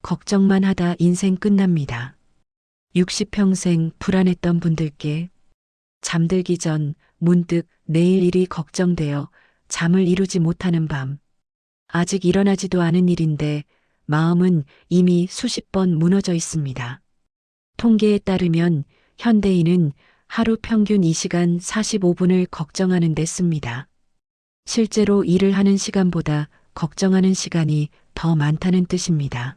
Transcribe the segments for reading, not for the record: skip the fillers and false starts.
걱정만 하다 인생 끝납니다. 60평생 불안했던 분들께 잠들기 전 문득 내일 일이 걱정되어 잠을 이루지 못하는 밤. 아직 일어나지도 않은 일인데 마음은 이미 수십 번 무너져 있습니다. 통계에 따르면 현대인은 하루 평균 2시간 45분을 걱정하는 데 씁니다. 실제로 일을 하는 시간보다 걱정하는 시간이 더 많다는 뜻입니다.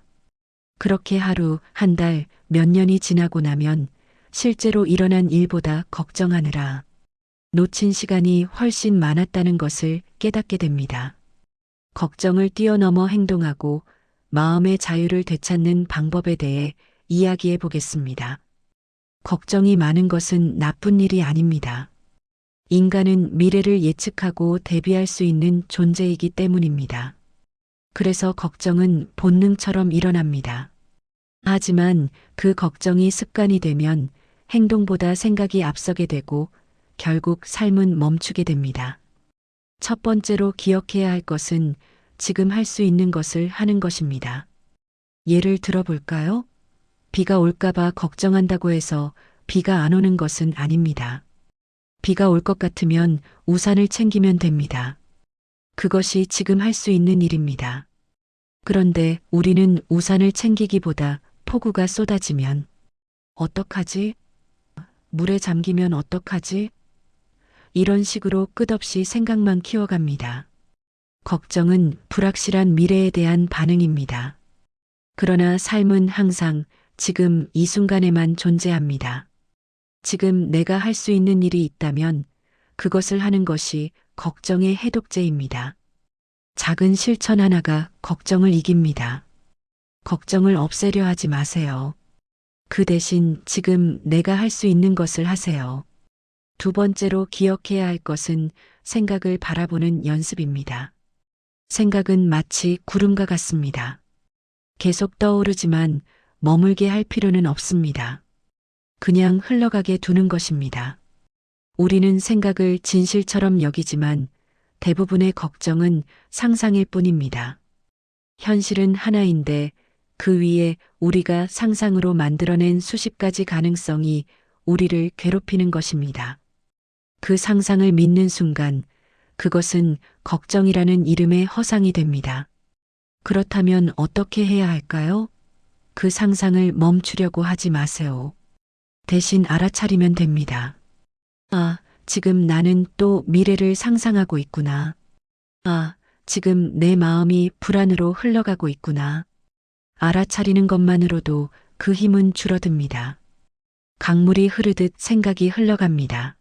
그렇게 하루, 한 달, 몇 년이 지나고 나면 실제로 일어난 일보다 걱정하느라 놓친 시간이 훨씬 많았다는 것을 깨닫게 됩니다. 걱정을 뛰어넘어 행동하고 마음의 자유를 되찾는 방법에 대해 이야기해 보겠습니다. 걱정이 많은 것은 나쁜 일이 아닙니다. 인간은 미래를 예측하고 대비할 수 있는 존재이기 때문입니다. 그래서 걱정은 본능처럼 일어납니다. 하지만 그 걱정이 습관이 되면 행동보다 생각이 앞서게 되고 결국 삶은 멈추게 됩니다. 첫 번째로 기억해야 할 것은 지금 할 수 있는 것을 하는 것입니다. 예를 들어 볼까요? 비가 올까봐 걱정한다고 해서 비가 안 오는 것은 아닙니다. 비가 올 것 같으면 우산을 챙기면 됩니다. 그것이 지금 할 수 있는 일입니다. 그런데 우리는 우산을 챙기기보다 폭우가 쏟아지면 어떡하지? 물에 잠기면 어떡하지? 이런 식으로 끝없이 생각만 키워갑니다. 걱정은 불확실한 미래에 대한 반응입니다. 그러나 삶은 항상 지금 이 순간에만 존재합니다. 지금 내가 할 수 있는 일이 있다면 그것을 하는 것이 걱정의 해독제입니다. 작은 실천 하나가 걱정을 이깁니다. 걱정을 없애려 하지 마세요. 그 대신 지금 내가 할 수 있는 것을 하세요. 두 번째로 기억해야 할 것은 생각을 바라보는 연습입니다. 생각은 마치 구름과 같습니다. 계속 떠오르지만 머물게 할 필요는 없습니다. 그냥 흘러가게 두는 것입니다. 우리는 생각을 진실처럼 여기지만 대부분의 걱정은 상상일 뿐입니다. 현실은 하나인데 그 위에 우리가 상상으로 만들어낸 수십 가지 가능성이 우리를 괴롭히는 것입니다. 그 상상을 믿는 순간 그것은 걱정이라는 이름의 허상이 됩니다. 그렇다면 어떻게 해야 할까요? 그 상상을 멈추려고 하지 마세요. 대신 알아차리면 됩니다. 아, 지금 나는 또 미래를 상상하고 있구나. 아, 지금 내 마음이 불안으로 흘러가고 있구나. 알아차리는 것만으로도 그 힘은 줄어듭니다. 강물이 흐르듯 생각이 흘러갑니다.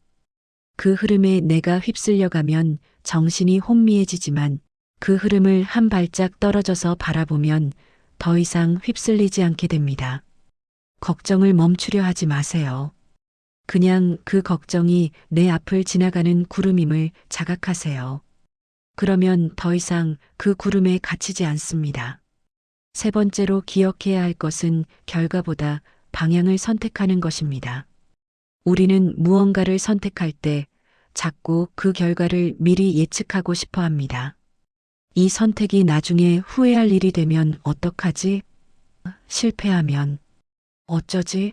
그 흐름에 내가 휩쓸려가면 정신이 혼미해지지만 그 흐름을 한 발짝 떨어져서 바라보면 더 이상 휩쓸리지 않게 됩니다. 걱정을 멈추려 하지 마세요. 그냥 그 걱정이 내 앞을 지나가는 구름임을 자각하세요. 그러면 더 이상 그 구름에 갇히지 않습니다. 세 번째로 기억해야 할 것은 결과보다 방향을 선택하는 것입니다. 우리는 무언가를 선택할 때 자꾸 그 결과를 미리 예측하고 싶어 합니다. 이 선택이 나중에 후회할 일이 되면 어떡하지? 실패하면 어쩌지?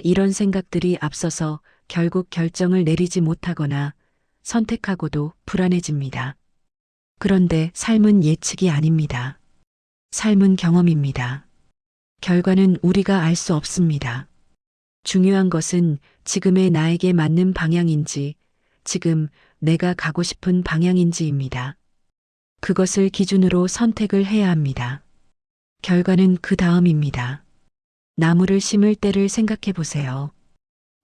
이런 생각들이 앞서서 결국 결정을 내리지 못하거나 선택하고도 불안해집니다. 그런데 삶은 예측이 아닙니다. 삶은 경험입니다. 결과는 우리가 알 수 없습니다. 중요한 것은 지금의 나에게 맞는 방향인지, 지금 내가 가고 싶은 방향인지입니다. 그것을 기준으로 선택을 해야 합니다. 결과는 그 다음입니다. 나무를 심을 때를 생각해 보세요.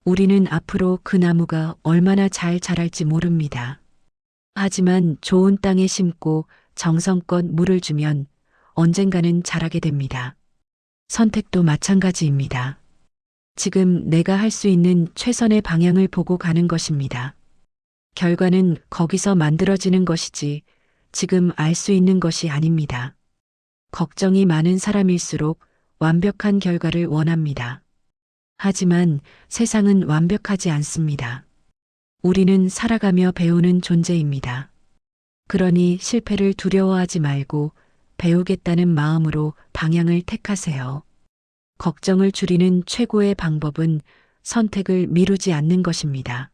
우리는 앞으로 그 나무가 얼마나 잘 자랄지 모릅니다. 하지만 좋은 땅에 심고 정성껏 물을 주면 언젠가는 자라게 됩니다. 선택도 마찬가지입니다. 지금 내가 할 수 있는 최선의 방향을 보고 가는 것입니다. 결과는 거기서 만들어지는 것이지 지금 알 수 있는 것이 아닙니다. 걱정이 많은 사람일수록 완벽한 결과를 원합니다. 하지만 세상은 완벽하지 않습니다. 우리는 살아가며 배우는 존재입니다. 그러니 실패를 두려워하지 말고 배우겠다는 마음으로 방향을 택하세요. 걱정을 줄이는 최고의 방법은 선택을 미루지 않는 것입니다.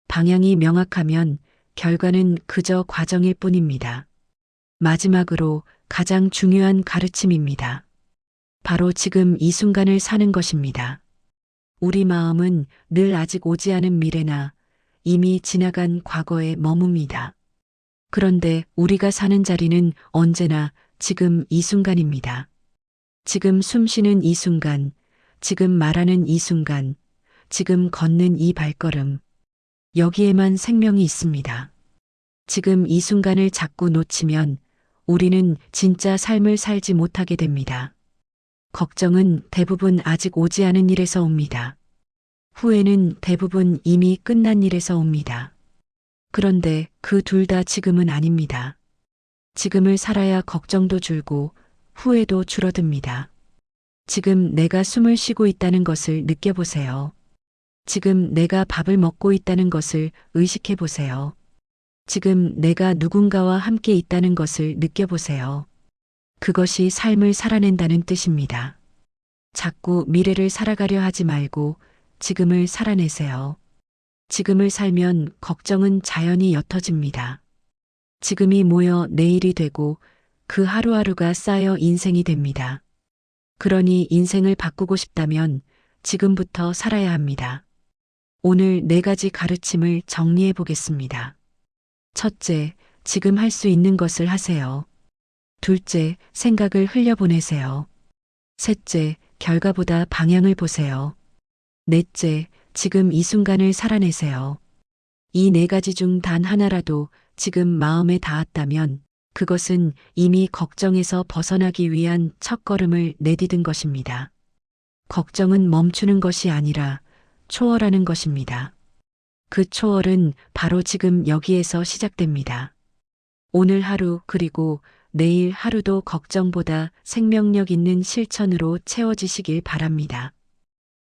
방향이 명확하면 결과는 그저 과정일 뿐입니다. 마지막으로 가장 중요한 가르침입니다. 바로 지금 이 순간을 사는 것입니다. 우리 마음은 늘 아직 오지 않은 미래나 이미 지나간 과거에 머뭅니다. 그런데 우리가 사는 자리는 언제나 지금 이 순간입니다. 지금 숨 쉬는 이 순간, 지금 말하는 이 순간, 지금 걷는 이 발걸음. 여기에만 생명이 있습니다. 지금 이 순간을 자꾸 놓치면 우리는 진짜 삶을 살지 못하게 됩니다. 걱정은 대부분 아직 오지 않은 일에서 옵니다. 후회는 대부분 이미 끝난 일에서 옵니다. 그런데 그 둘 다 지금은 아닙니다. 지금을 살아야 걱정도 줄고 후회도 줄어듭니다. 지금 내가 숨을 쉬고 있다는 것을 느껴보세요. 지금 내가 밥을 먹고 있다는 것을 의식해 보세요. 지금 내가 누군가와 함께 있다는 것을 느껴보세요. 그것이 삶을 살아낸다는 뜻입니다. 자꾸 미래를 살아가려 하지 말고 지금을 살아내세요. 지금을 살면 걱정은 자연히 옅어집니다. 지금이 모여 내일이 되고 그 하루하루가 쌓여 인생이 됩니다. 그러니 인생을 바꾸고 싶다면 지금부터 살아야 합니다. 오늘 4가지 가르침을 정리해 보겠습니다. 첫째, 지금 할 수 있는 것을 하세요. 둘째, 생각을 흘려보내세요. 셋째, 결과보다 방향을 보세요. 넷째, 지금 이 순간을 살아내세요. 이 4가지 중 단 하나라도 지금 마음에 닿았다면 그것은 이미 걱정에서 벗어나기 위한 첫걸음을 내디딘 것입니다. 걱정은 멈추는 것이 아니라 초월하는 것입니다. 그 초월은 바로 지금 여기에서 시작됩니다. 오늘 하루 그리고 내일 하루도 걱정보다 생명력 있는 실천으로 채워지시길 바랍니다.